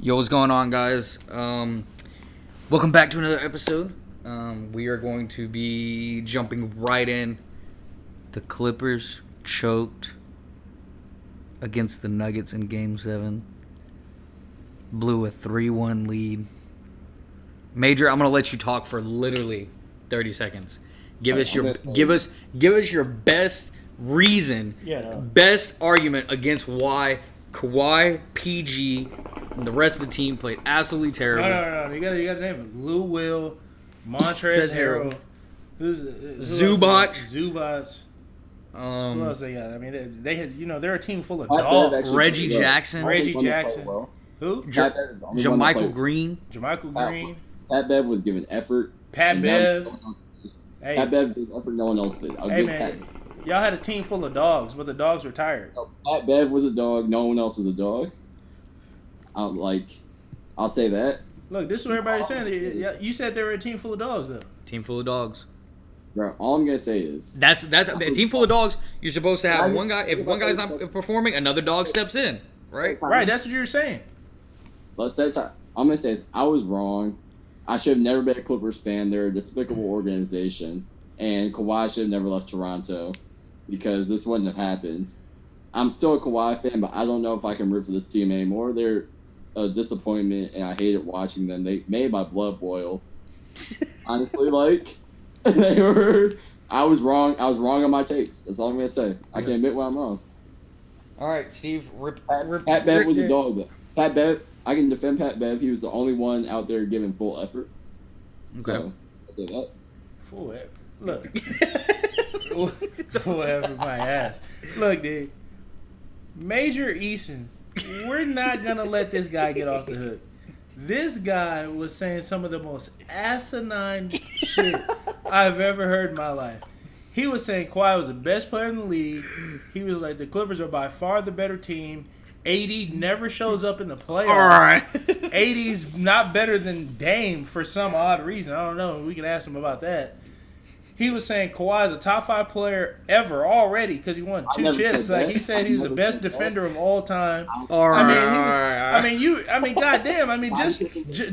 Yo, what's going on, guys? Welcome back to another episode. We are going to be jumping right in. The Clippers choked against the Nuggets in Game 7. Blew a 3-1 lead. Major, I'm going to let you talk for literally 30 seconds. Give us your best reason, best argument against why Kawhi, PG, and the rest of the team played absolutely terrible. No. You gotta name it. Lou Will, Montrezl Harrell, Zubac. Who else they got? I mean, they had, they're a team full of dogs. Reggie Jackson. Who? Jermichael Green. Pat Bev was given effort. Pat Bev gave effort no one else did. Y'all had a team full of dogs, but the dogs were tired. Pat Bev was a dog. No one else was a dog. I'll say that. Look, this is what everybody's saying. You said they were a team full of dogs, though. Team full of dogs. Bro, all I'm gonna say is that's a team full of dogs. You're supposed to have one guy. If one guy's not performing, another dog steps in. Right. Right. That's what you were saying. Let's say time. I'm gonna say is I was wrong. I should have never been a Clippers fan. They're a despicable organization, and Kawhi should have never left Toronto because this wouldn't have happened. I'm still a Kawhi fan, but I don't know if I can root for this team anymore. They're a disappointment, and I hated watching them. They made my blood boil. Honestly, they were. I was wrong. I was wrong on my takes. That's all I'm gonna say. I can admit when I'm wrong. All right, Steve. Pat Bev was a dog. Though. Pat Bev. I can defend Pat Bev. He was the only one out there giving full effort. Okay. So I say that. Full effort. Look. Full effort my ass. Look, dude. Major Eason. We're not going to let this guy get off the hook. This guy was saying some of the most asinine shit I've ever heard in my life. He was saying Kawhi was the best player in the league. He was like, the Clippers are by far the better team. AD never shows up in the playoffs. All right. AD's not better than Dame for some odd reason. I don't know. We can ask him about that. He was saying Kawhi is a top 5 player ever already because he won 2 chips. Like he said, he was the best defender of all time. Goddamn.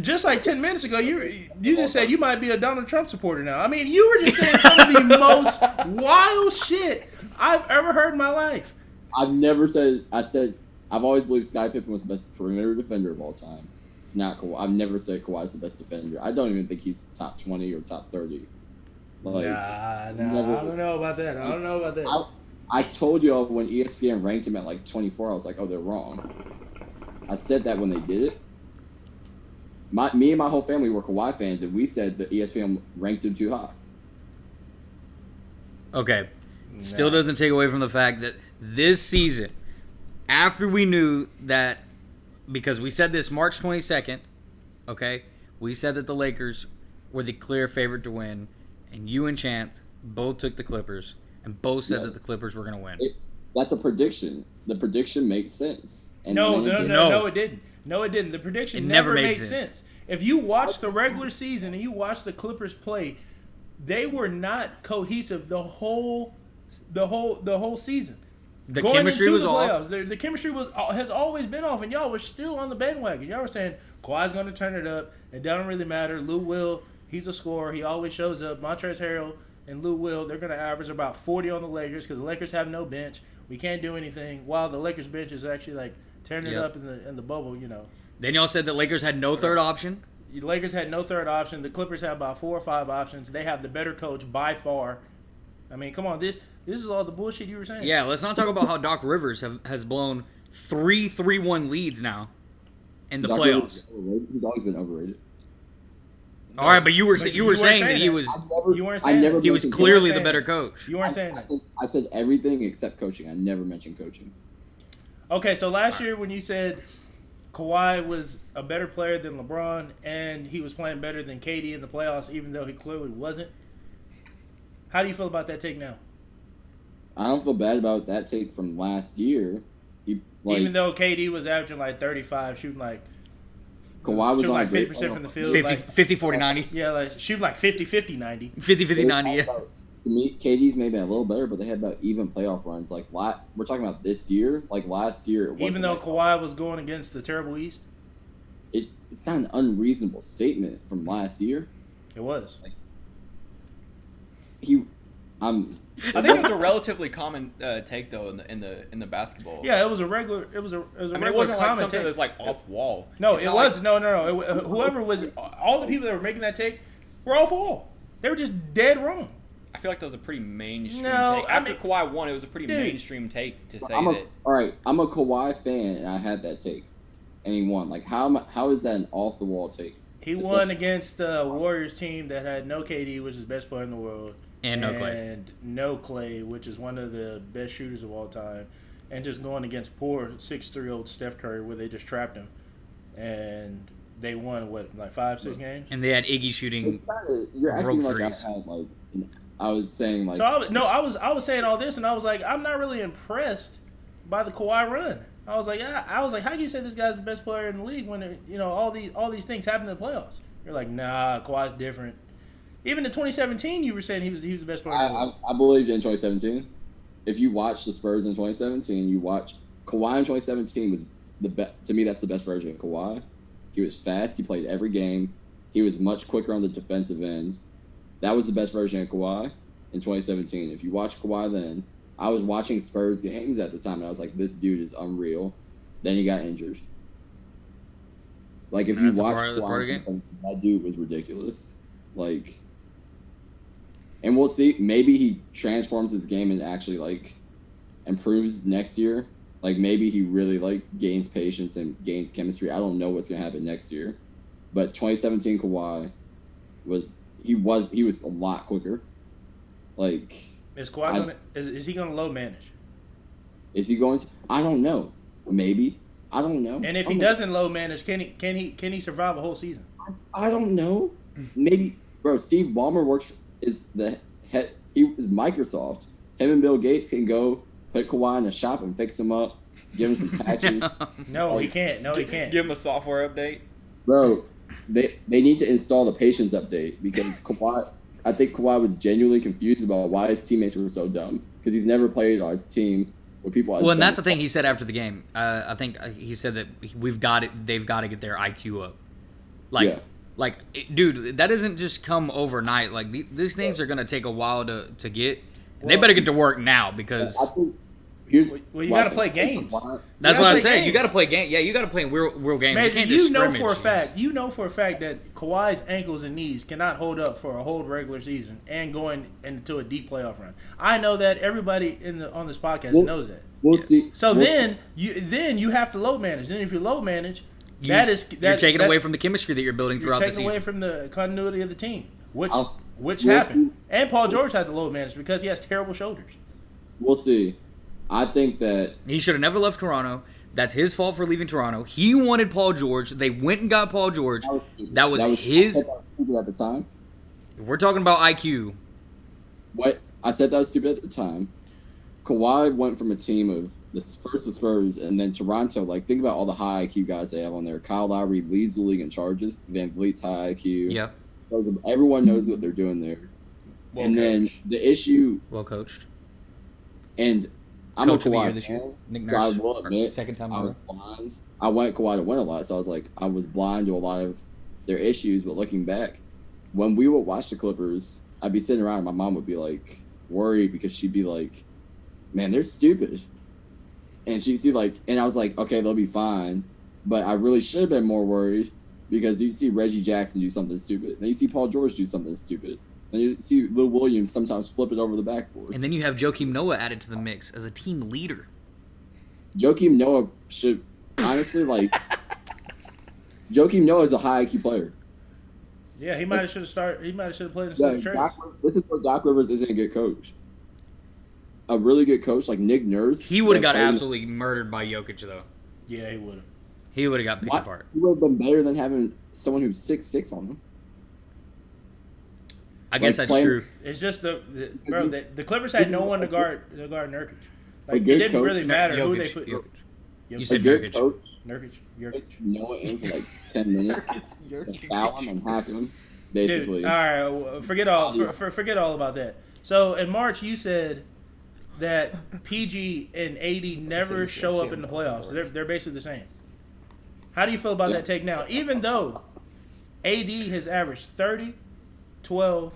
Just like 10 minutes ago, you just said you might be a Donald Trump supporter now. I mean, you were just saying some of the most wild shit I've ever heard in my life. I've always believed Scottie Pippen was the best perimeter defender of all time. It's not Kawhi. I've never said Kawhi's the best defender. I don't even think he's top 20 or top 30. I don't know about that. I told y'all when ESPN ranked him at like 24, I was like, oh, they're wrong. I said that when they did it. Me and my whole family were Kawhi fans, and we said that ESPN ranked him too high. Okay. Still doesn't take away from the fact that this season, after we knew that, because we said this March 22nd, okay, we said that the Lakers were the clear favorite to win, and you and Chant both took the Clippers, and both said that the Clippers were going to win. That's a prediction. The prediction makes sense. And no, it didn't. No, it didn't. The prediction never made sense. If you watch the regular season and you watch the Clippers play, they were not cohesive the whole season. The chemistry was off. The chemistry has always been off, and y'all were still on the bandwagon. Y'all were saying Kawhi's going to turn it up. It doesn't really matter. Lou Will, he's a scorer. He always shows up. Montrezl Harrell and Lou Will, they're going to average about 40 on the Lakers because the Lakers have no bench. We can't do anything. While the Lakers bench is actually like tearing it up in the bubble, Then y'all said that Lakers had no third option. The Lakers had no third option. The Clippers have about 4 or 5 options. They have the better coach by far. I mean, come on, this is all the bullshit you were saying. Yeah, let's not talk about how Doc Rivers has blown 3-3-1 leads now in the playoffs. He's always been overrated. All right, but you were saying that he was. You weren't saying that. He was clearly the better coach. You weren't saying that. I said everything except coaching. I never mentioned coaching. Okay, so last year when you said Kawhi was a better player than LeBron and he was playing better than KD in the playoffs, even though he clearly wasn't. How do you feel about that take now? I don't feel bad about that take from last year. Even though KD was averaging like 35, shooting like Kawhi was like 50% from the field. 50, 40, 90. Yeah, like shooting like 50, 50, 90. 50, 50, 90, yeah. To me, KD's maybe a little better, but they had about even playoff runs. Like we're talking about this year. Like last year, it wasn't even though like, Kawhi was going against the terrible East. it's not an unreasonable statement from last year. It was. I think it was a relatively common take though in the basketball. Yeah, it was a regular. It was a I mean, regular it wasn't like comment something take. that's like off wall. No, It's it not was no. Whoever was, all the people that were making that take were off wall. They were just dead wrong. I feel like that was a pretty mainstream No, take. I After mean, Kawhi won, it was a pretty dude. mainstream take to say All that. right, I'm a Kawhi fan, and I had that take, and he won. Like, how is that an off the wall take? He won against a Warriors team that had no KD, which is the best player in the world, And no Clay. and no Clay, which is one of the best shooters of all time, and just going against poor 6'3" Steph Curry, where they just trapped him, and they won like 5-6 games. And they had Iggy shooting. You're acting rope like I threes. had like. I was saying like. So I was saying all this, and I was like, I'm not really impressed by the Kawhi run. I was like, how can you say this guy's the best player in the league when all these things happen in the playoffs? You're like, nah, Kawhi's different. Even in 2017, you were saying he was the best player in the league. I believed in 2017. If you watch the Spurs in 2017, you watch Kawhi in 2017 was the best. To me, that's the best version of Kawhi. He was fast. He played every game. He was much quicker on the defensive end. That was the best version of Kawhi in 2017. If you watch Kawhi then, I was watching Spurs games at the time, and I was like, this dude is unreal. Then he got injured. Like, if you That's a watch part of the Kawhi, that dude was ridiculous. Like, and we'll see. Maybe he transforms his game and actually, like, improves next year. Like, maybe he really, like, gains patience and gains chemistry. I don't know what's going to happen next year. But 2017 Kawhi was a lot quicker. Like, Is Kawhi is he gonna low manage? Is he going to? I don't know. Maybe. I don't know. And if he doesn't low manage, can he survive a whole season? I don't know. Maybe, bro. Steve Ballmer is the head. He is Microsoft. Him and Bill Gates can go put Kawhi in the shop and fix him up, give him some patches. No, he can't. No, he can't. Give him a software update. Bro, they need to install the patience update because Kawhi. I think Kawhi was genuinely confused about why his teammates were so dumb because he's never played on a team with people. Well, and that's the thing he said after the game. I think he said that they've got to get their IQ up. Dude, that doesn't just come overnight. Like these things are gonna take a while to get. They better get to work now because. I think you got to play games. That's what I said. You got to play game. Yeah, you got to play real games. Major, you can't just know scrimmage for a fact that Kawhi's ankles and knees cannot hold up for a whole regular season and going into a deep playoff run. I know that everybody on this podcast knows that. We'll see. So you have to low manage. Then if you low manage, you're taking away from the chemistry that you're building throughout the season. You're taking away from the continuity of the team, which We'll happened. see. And Paul George had to low manage because he has terrible shoulders. We'll see. I think that he should have never left Toronto. That's his fault for leaving Toronto. He wanted Paul George. They went and got Paul George. That was his. I said that was stupid at the time. If we're talking about IQ. What I said that was stupid at the time. Kawhi went from a team of the Spurs and then Toronto. Like, think about all the high IQ guys they have on there. Kyle Lowry leads the league in charges. Van Vliet's high IQ. Yep. Everyone knows what they're doing there. Then the issue. Well coached. And I'm Coach a of the year Kawhi this year. fan, Nick so I Nurse, will admit second time I was ever. blind. I want Kawhi to win a lot, so I was blind to a lot of their issues. But looking back, when we would watch the Clippers, I'd be sitting around and my mom would be like worried because she'd be like, "Man, they're stupid," and she'd see and I was like, "Okay, they'll be fine," but I really should have been more worried because you see Reggie Jackson do something stupid, then you see Paul George do something stupid. And you see Lou Williams sometimes flip it over the backboard. And then you have Joakim Noah added to the mix as a team leader. Joakim Noah should, honestly, Joakim Noah is a high IQ player. Yeah, he might have should have started. He might have should have played in some trades. This is where Doc Rivers isn't a good coach. A really good coach like Nick Nurse. He would have got absolutely murdered by Jokic, though. Yeah, he would have. He would have got picked apart. He would have been better than having someone who's 6'6" on him. I guess that's true. It's just the Clippers had no one to guard Nurkic. Like, it good didn't coach, really matter who they Jokic, put. Jokic. You You A said good Nurkic. coach Nurkic. puts Noah in for 10 minutes, foul him and hack him, basically. Dude, all right, forget all about that. So in March, you said that PG and AD never show up in the playoffs. They're basically the same. How do you feel about that take now? Even though AD has averaged 30, 12,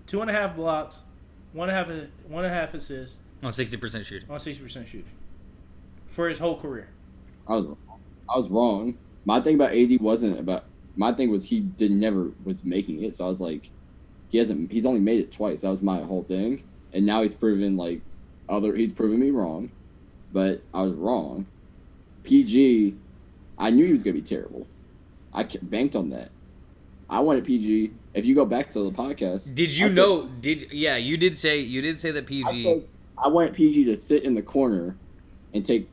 2.5 blocks, 1.5 assists On 60% shooting. on 60% shooting for his whole career. I was wrong. My thing about AD wasn't about. My thing was he never was making it. So I was like, he's only made it twice. That was my whole thing. And now he's proven me wrong, but I was wrong. PG, I knew he was gonna be terrible. I banked on that. I wanted PG. If you go back to the podcast, Did you know? You did say that PG. I wanted PG to sit in the corner and take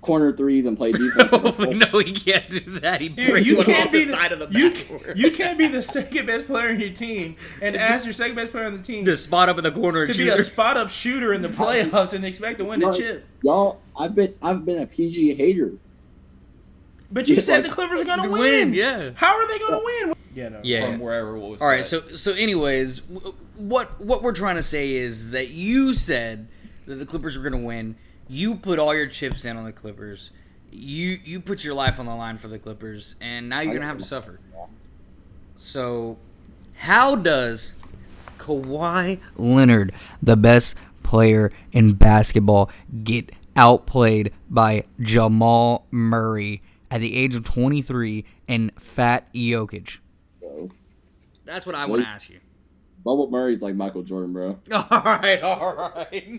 corner threes and play defense. No, he can't do that. He breaks You one can't off be the side of the you, backboard. you can't be the second best player on your team and ask your second best player on the team To spot up in the corner and to be shoot. a spot up shooter in the playoffs and expect to win the chip. Y'all, I've been a PG hater. But you Yeah, said like, the Clippers are gonna to win. win, yeah. How are they gonna win? Yeah, no. Yeah. From wherever it was. All right, at. so anyways, what we're trying to say is that you said that the Clippers were going to win. You put all your chips in on the Clippers. You put your life on the line for the Clippers, and now you're going to have to suffer. So, how does Kawhi Leonard, the best player in basketball, get outplayed by Jamal Murray at the age of 23 and Fat Jokic? Bro. That's what I want to ask you. Bubble Murray's like Michael Jordan, bro. All right.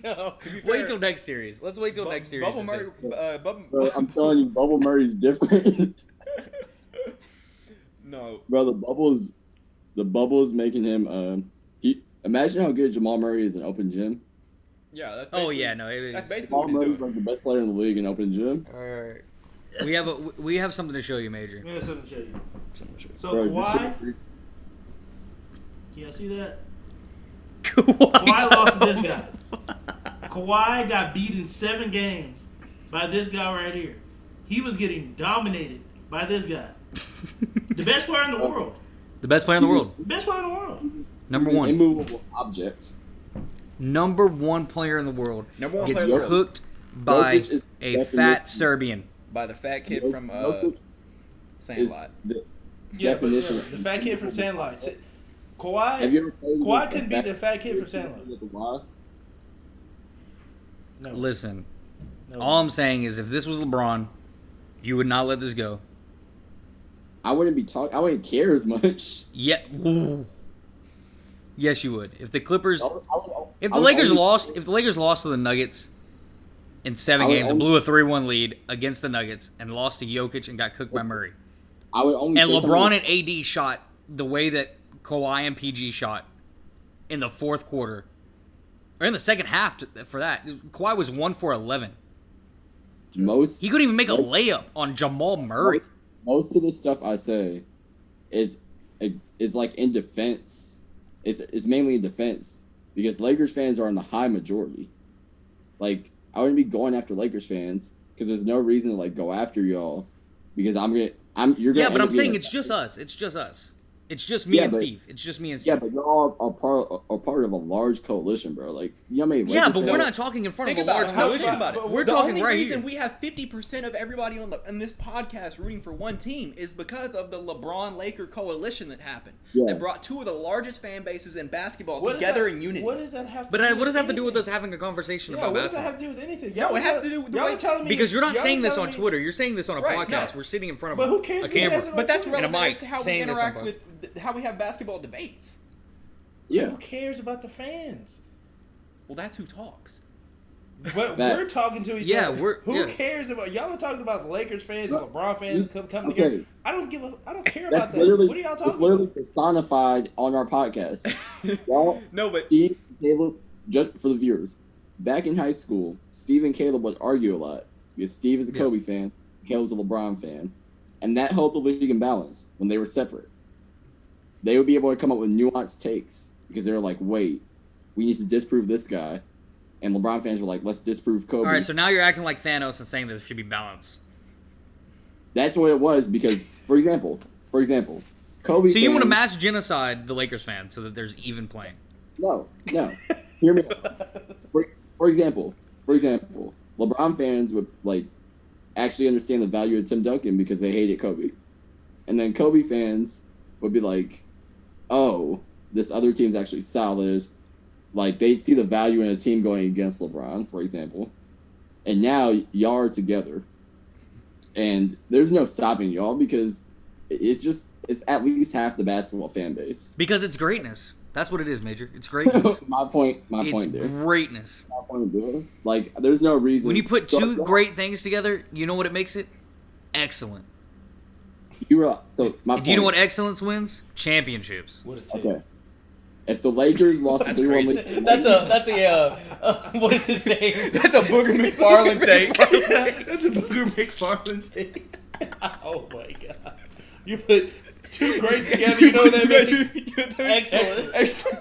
No. be Wait fair, till next series. Let's wait till next series. Bubble to Murray. say- Bro, I'm telling you, Bubble Murray's different. No. Bro, the bubble's making him. Imagine how good Jamal Murray is in open gym. Yeah, that's. Oh basically- yeah, no. It That's is. basically Jamal what he's Murray's doing. like the best player in the league in open gym. All right. We have something to show you, Major. Yeah, something to show you. So Bro, this shit Kawhi, is crazy. can y'all see that? Kawhi Kawhi lost to this guy. Kawhi got beat in 7 games by this guy right here. He was getting dominated by this guy. The best player in the world. The best player in the world. Best player in the world. Number He's an one. immovable object. Number one player in the world Number one gets player in the cooked by Jokic is a definition- fat Serbian. By the fat kid from Jokic is Sandlot. the Yeah, but, definition. the fat kid from Sandlot. Kawhi. Have you ever played Kawhi against couldn't a beat the fat kid from person Sandlot. with the Y? No. Listen, No. all I'm saying is if this was LeBron, you would not let this go. I wouldn't care as much. Yeah. Ooh. Yes, you would. If the Clippers, if the I would Lakers only- lost to the Nuggets in 7 I would games and only- blew a 3-1 lead against the Nuggets and lost to Jokic and got cooked by Murray, I would only and say LeBron something- and AD shot the way that Kawhi and PG shot in the fourth quarter, or in the second half for that, Kawhi was 1 for 11. most He couldn't even make a layup on Jamal Murray. most of the stuff I say is like in defense. It's mainly in defense because Lakers fans are in the high majority. Like I wouldn't be going after Lakers fans because there's no reason to like go after y'all because you're gonna. Yeah, but end I'm up saying being it's just us. It's just us. It's just me Yeah, and but- Steve. It's just me and Yeah, Steve. but you're all are part of a large coalition, bro. Like you know how many Yeah, Lakers but we're fans- not talking in front Think of a about large it. coalition. Think about it. We're the talking only right reason here. we have 50% of everybody on this podcast rooting for one team is because of the LeBron Laker coalition that happened. Yeah. That brought two of the largest fan bases in basketball What does together that- in unity. What does that have to But do what does that have to do with anything? us having a conversation Yeah, about what does that basketball? have to do with anything? No, it has to do with the y'all way- are telling me Because you're not y'all saying this telling on me- Twitter. You're saying this on a Right, podcast. no. We're sitting in front of But who cares a if he camera. says it But that's Twitter. And a relevant mic as to how we saying this on interact podcast. with how we have basketball debates. Yeah, Who cares about the fans? Well, that's who talks. But That- we're talking to each Yeah, other. Who yeah. cares about y'all are talking about the Lakers fans and No, LeBron fans you- come okay. together. I don't care that's about that. literally What are y'all it's talking literally about? personified on our podcast. Y'all, No, but Steve, Caleb, just for the viewers, back in high school, Steve and Caleb would argue a lot because Steve is a Kobe fan, Caleb's a LeBron fan, and that held the league in balance when they were separate. They would be able to come up with nuanced takes because they were like, "Wait, we need to disprove this guy," and LeBron fans were like, "Let's disprove Kobe." All right, so now you're acting like Thanos and saying there should be balance. That's what it was because, for example, Kobe. So you want to fans- mass genocide the Lakers fans so that there's even playing? No. Hear me out. For example, LeBron fans would like actually understand the value of Tim Duncan because they hated Kobe. And then Kobe fans would be like, oh, this other team's actually solid. Like, they'd see the value in a team going against LeBron, for example. And now y'all are together. And there's no stopping y'all because it's at least half the basketball fan base. Because it's greatness. That's what it is, Major. It's greatness. my point It's there. greatness. My point there. Like, there's no reason. When you put two great things together, you know what it makes it? Excellent. Do you know what excellence wins? Championships. What a take. Okay. If the Lakers lost a 3-1 lead, That's a what is his name? That's a Booger McFarland take. That's a Booger McFarland take. Oh my god! You put two greats together. You know what that means? Excellent.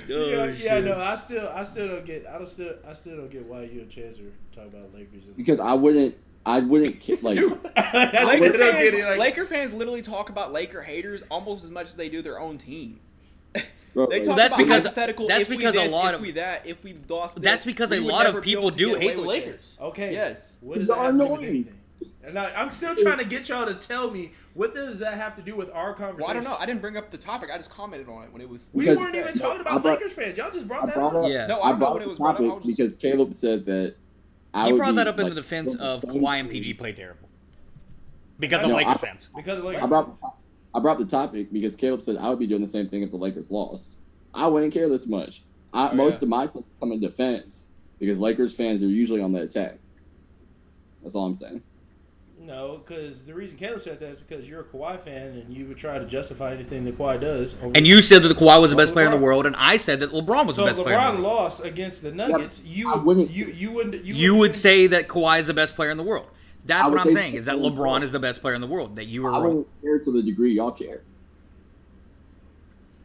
No. I still don't get. I still don't get why you and Chance are talking about Lakers. because I wouldn't like. Laker fans literally talk about Laker haters almost as much as they do their own team. Bro, They talk That's about because- hypothetical. that's if we because a this, lot if of- we that, if we lost. That's this, because we a would lot of never be people able to do get hate away the with Lakers. this. Okay. Yes. What does that have to do with annoying. anything? And I'm still trying to get y'all to tell me what does that have to do with our conversation. Well, I don't know. I didn't bring up the topic. I just commented on it when it was. We Because- weren't even talking I about brought- Lakers fans. Y'all just brought I that brought up. up. Yeah. No, I I don't know brought when it the was brought up. topic I was just- because Caleb said that. I You would brought be, that up in like, the defense of same Kawhi and team. PG played terrible. Because No, of Lakers I- fans. Because of Lakers. I brought the topic because Caleb said I would be doing the same thing if the Lakers lost. I wouldn't care this much. Most of my takes come in defense because Lakers fans are usually on the attack. That's all I'm saying. No, because the reason Caleb said that is because you're a Kawhi fan and you would try to justify anything that Kawhi does. And you said that Kawhi was the best LeBron. player in the world, and I said that LeBron was so the best if player in the LeBron world. lost against the Nuggets, I wouldn't- You would say that Kawhi is the best player in the world. That's I what would I'm say saying, is that LeBron is the best player in the world. That you were I wrong. wouldn't care to the degree y'all care.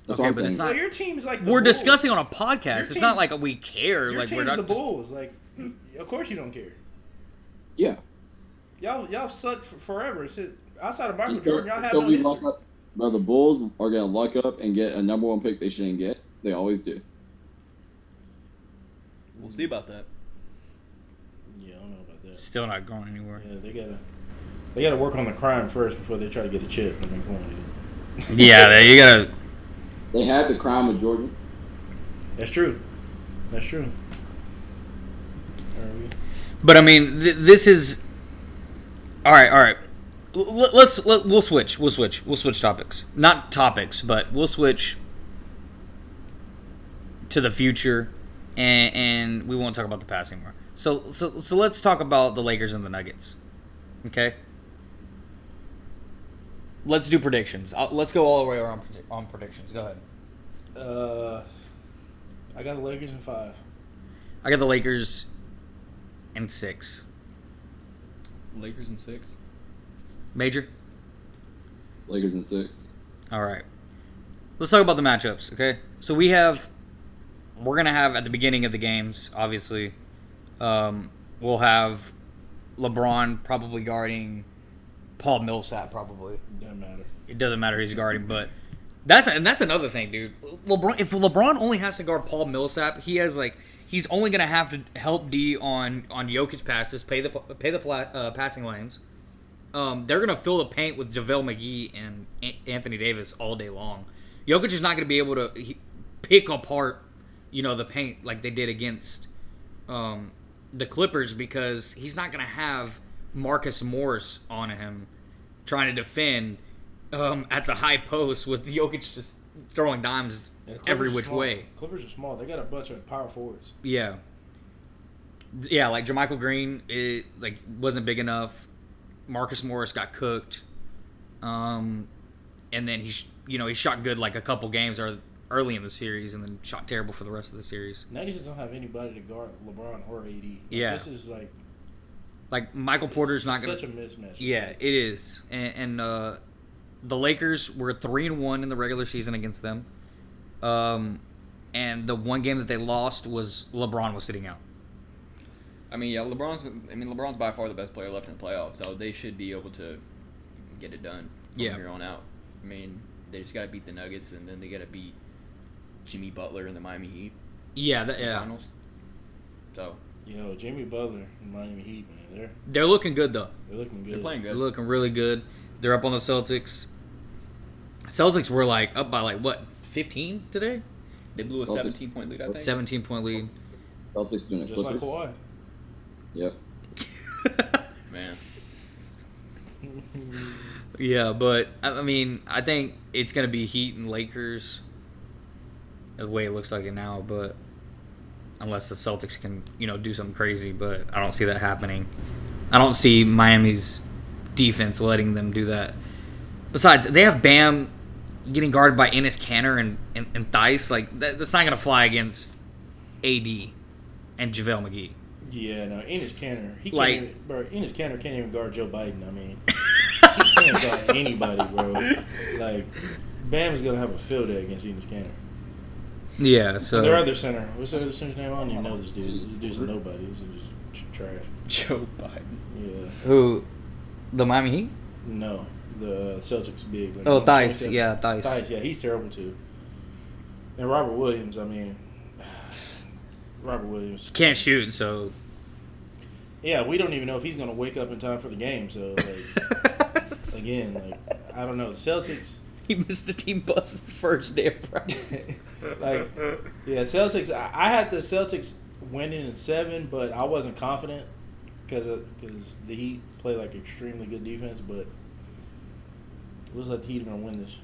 That's Okay, what I'm but it's saying. not. your team's like the We're Bulls. discussing on a podcast. It's team's- not like we care. Your Like we're team's not. the Bulls. Like, of course you don't care. Yeah. Y'all sucked forever. Outside of Michael Jordan, y'all have Until no we history. luck up. Bro, the Bulls are gonna luck up and get a number 1 pick they shouldn't get. They always do. We'll see about that. Yeah, I don't know about that. Still not going anywhere. Yeah, they gotta work on the crime first before they try to get a chip. I mean, come on, dude. Yeah, you gotta. They had the crown with Jordan. That's true. But I mean, this is. All right. We'll switch. We'll switch topics. Not topics, but we'll switch to the future, and we won't talk about the past anymore. So let's talk about the Lakers and the Nuggets. Okay. Let's do predictions. Let's go all the way around on predictions. Go ahead. I got the Lakers in 5. I got the Lakers in 6. Lakers in 6. Major. Lakers in 6. All right. Let's talk about the matchups, okay? So we're going to have at the beginning of the games, obviously, we'll have LeBron probably guarding Paul Millsap probably. Doesn't matter. It doesn't matter who he's guarding, but that's another thing, dude. If LeBron only has to guard Paul Millsap, he's only going to have to help D on Jokic passes, pay the passing lanes. They're going to fill the paint with JaVale McGee and Anthony Davis all day long. Jokic is not going to be able to pick apart, the paint like they did against the Clippers because he's not going to have Marcus Morris on him trying to defend at the high post with Jokic just throwing dimes Yeah, the Clippers every are which small. way. Clippers are small. They got a bunch of power forwards. Yeah. Yeah, like JaMychal Green, wasn't big enough. Marcus Morris got cooked. And then he shot good like a couple games early in the series and then shot terrible for the rest of the series. Nuggets just don't have anybody to guard LeBron or AD. Yeah. This is like Michael Porter's not going such to. a mismatch. Yeah, it is. And the Lakers were 3-1 in the regular season against them. And the one game that they lost was LeBron was sitting out. I mean, yeah, LeBron's by far the best player left in the playoffs, so they should be able to get it done from here on out. I mean, they just got to beat the Nuggets, and then they got to beat Jimmy Butler and the Miami Heat. Yeah, in the finals. So Yo, Jimmy Butler and Miami Heat, man, They're looking good though. they're looking good. They're playing They're good. looking really good. They're up on the Celtics. Celtics were like up by like what 15 today? They blew a Celtics. 17-point lead, I think. 17-point lead. Celtics doing it. Just like Clippers. Kawhi. Yep. Man. Yeah, but I mean, I think it's gonna be Heat and Lakers. The way it looks like it now, but unless the Celtics can, do something crazy, but I don't see that happening. I don't see Miami's defense letting them do that. Besides, they have Bam getting guarded by Enes Kanter and Theis. Like that's not gonna fly against AD and JaVale McGee. Yeah, no, Enes Kanter. Enes Kanter can't even guard Joe Biden. I mean, he can't guard anybody, bro. Like, Bam's gonna have a field day against Enes Kanter. Yeah, so Their other center. What's their other center's name? I don't even know this dude. This dude's a nobody. He's just trash. Joe Biden. Yeah. who? The Miami Heat? No, the Celtics big. Like, Oh, Theis. 27. Yeah, Theis. Theis, yeah, he's terrible too. And Robert Williams, I mean, Robert Williams. Can't shoot, so. Yeah, we don't even know if he's gonna wake up in time for the game. So, like, again, like, I don't know. The Celtics. He missed the team bus the first day of practice. Like, yeah, Celtics. I had the Celtics winning in 7, but I wasn't confident because the Heat play like extremely good defense. But it looks like the Heat are gonna win this.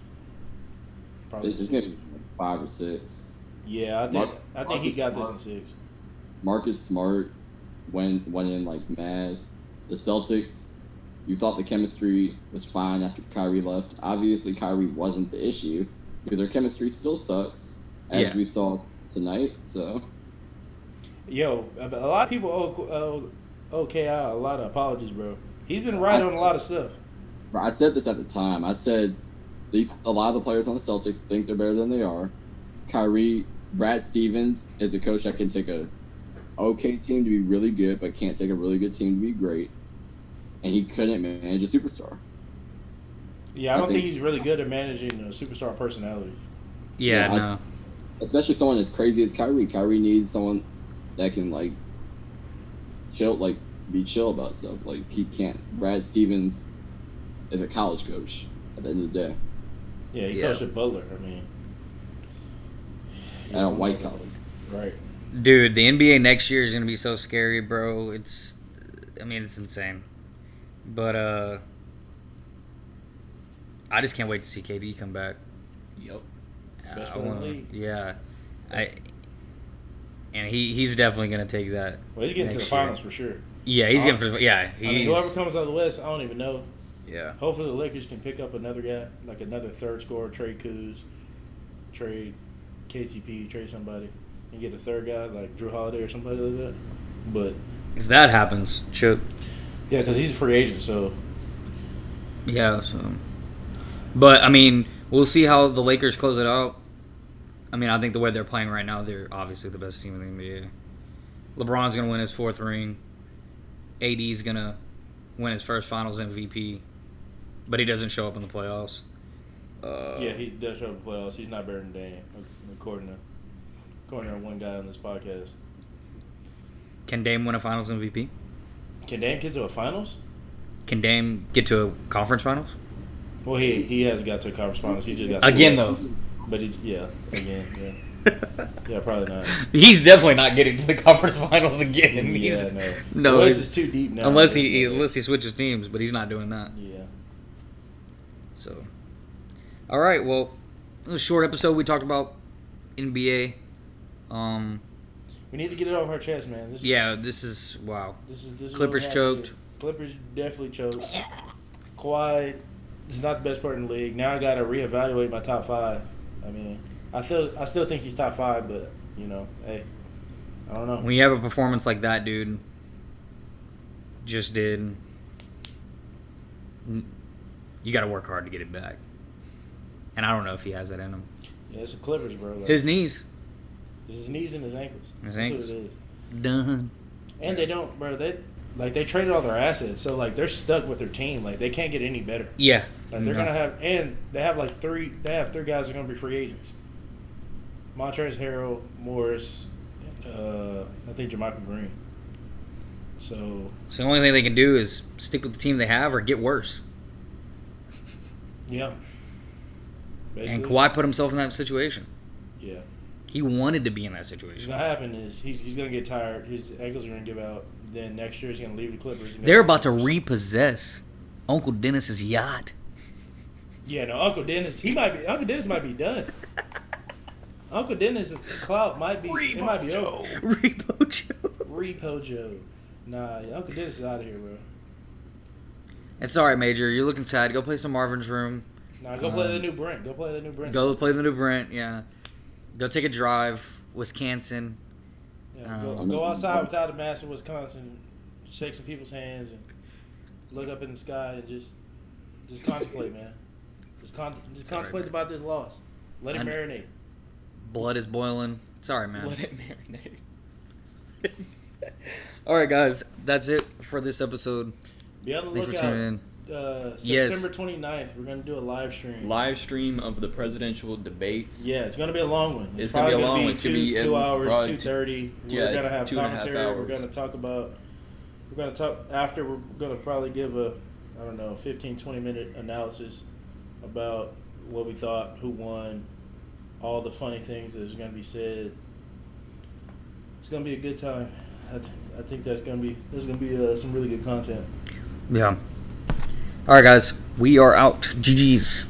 Probably. It's gonna be 5 or 6. Yeah, I think he got this in 6. Marcus Smart went in like mad. The Celtics, you thought the chemistry was fine after Kyrie left. Obviously, Kyrie wasn't the issue because their chemistry still sucks, as we saw tonight. So, Yo, a lot of people owe KI a lot of apologies, bro. He's been right on a lot of stuff. bro, I said this at the time. I said a lot of the players on the Celtics think they're better than they are. Brad Stevens is a coach that can take a okay team to be really good, but can't take a really good team to be great. And he couldn't manage a superstar. Yeah, I don't think he's really good at managing a superstar personality. Yeah, no. Especially someone as crazy as Kyrie. Kyrie needs someone that can like be chill about stuff. Like he can't. Brad Stevens is a college coach at the end of the day. Yeah, he coached at Butler. I mean, At a white college. Right. Dude, the NBA next year is going to be so scary, bro. It's insane. But, I just can't wait to see KD come back. Yep. Best player in the league. Yeah. And he's definitely going to take that. Well, he's getting to the finals for sure. Yeah, he's getting for the, yeah. I mean, whoever comes out of the West, I don't even know. Yeah. Hopefully the Lakers can pick up another guy, like another third scorer, trade Kuz, trade KCP, trade somebody, and get a third guy like Drew Holiday or somebody like that. But If that happens, Chip. yeah, because he's a free agent, so Yeah, so. But, I mean, we'll see how the Lakers close it out. I mean, I think the way they're playing right now, they're obviously the best team in the NBA. LeBron's going to win his 4th ring. AD's going to win his first finals MVP. But he doesn't show up in the playoffs. yeah, he does show up in the playoffs. He's not better than Dame, according to one guy on this podcast. Can Dame win a finals MVP? Can Dame get to a finals? Can Dame get to a conference finals? Well, he has got to a conference finals. He just got Again, swept. though. But yeah. Yeah, probably not. He's definitely not getting to the conference finals again. Yeah, no. The West is too deep now. Unless he switches teams, but he's not doing that. Yeah. So, all right. Well, it was a short episode. We talked about NBA. We need to get it off our chest, man. This is wow. This is Clippers what choked. happened. Clippers definitely choked. Kawhi is not the best player in the league. Now I got to reevaluate my top 5. I mean, I still think he's top 5, but hey, I don't know. When you have a performance like that, dude, just did. You got to work hard to get it back. And I don't know if he has that in him. Yeah, it's the Clippers, bro. Like, His knees. it's his knees and his ankles. His That's ankles. what it is. Done. And they don't, bro. They traded all their assets, so like they're stuck with their team. Like they can't get any better. Yeah. Like they're gonna have, and they have like three. They have 3 guys that are gonna be free agents. Montrezl Harrell, Morris, I think Jermichael Green. So the only thing they can do is stick with the team they have or get worse. yeah. Basically, And Kawhi put himself in that situation. Yeah. He wanted to be in that What's situation. gonna happen is he's gonna get tired. His ankles are gonna give out. Then next year he's gonna leave the Clippers. And go They're to the about to Clippers. repossess Uncle Dennis's yacht. Yeah, no, Uncle Dennis. Uncle Dennis might be done. Uncle Dennis clout might be. It might be over. Repo Joe. Repo Joe. Nah, Uncle Dennis is out of here, bro. It's all right, Major. You're looking sad. Go play some Marvin's Room. Nah, go play the new Brent. Go play the new Brent. Go play the new Brent. Yeah. Go take a drive. Wisconsin. Yeah, go outside without a mask in Wisconsin. Shake some people's hands and look up in the sky and just contemplate, man. Just contemplate right, about this loss. Let it marinate. Blood is boiling. Sorry, man. Let it marinate. All right, guys. That's it for this episode. Be on the Thanks for lookout. tuning in. September 29th, we're going to do a live stream. Live stream of the presidential debates. Yeah, it's going to be a long one. It's gonna be a long one. It's gonna be 2 hours, probably 2:30. yeah, We're going to have 2.5 commentary. We're hours. going to talk about. We're going to talk after. We're going to probably give a, 15-20 minute analysis about what we thought, who won, all the funny things that is going to be said. It's going to be a good time. I think there's going to be some really good content. Yeah. All right, guys. We are out. GG's.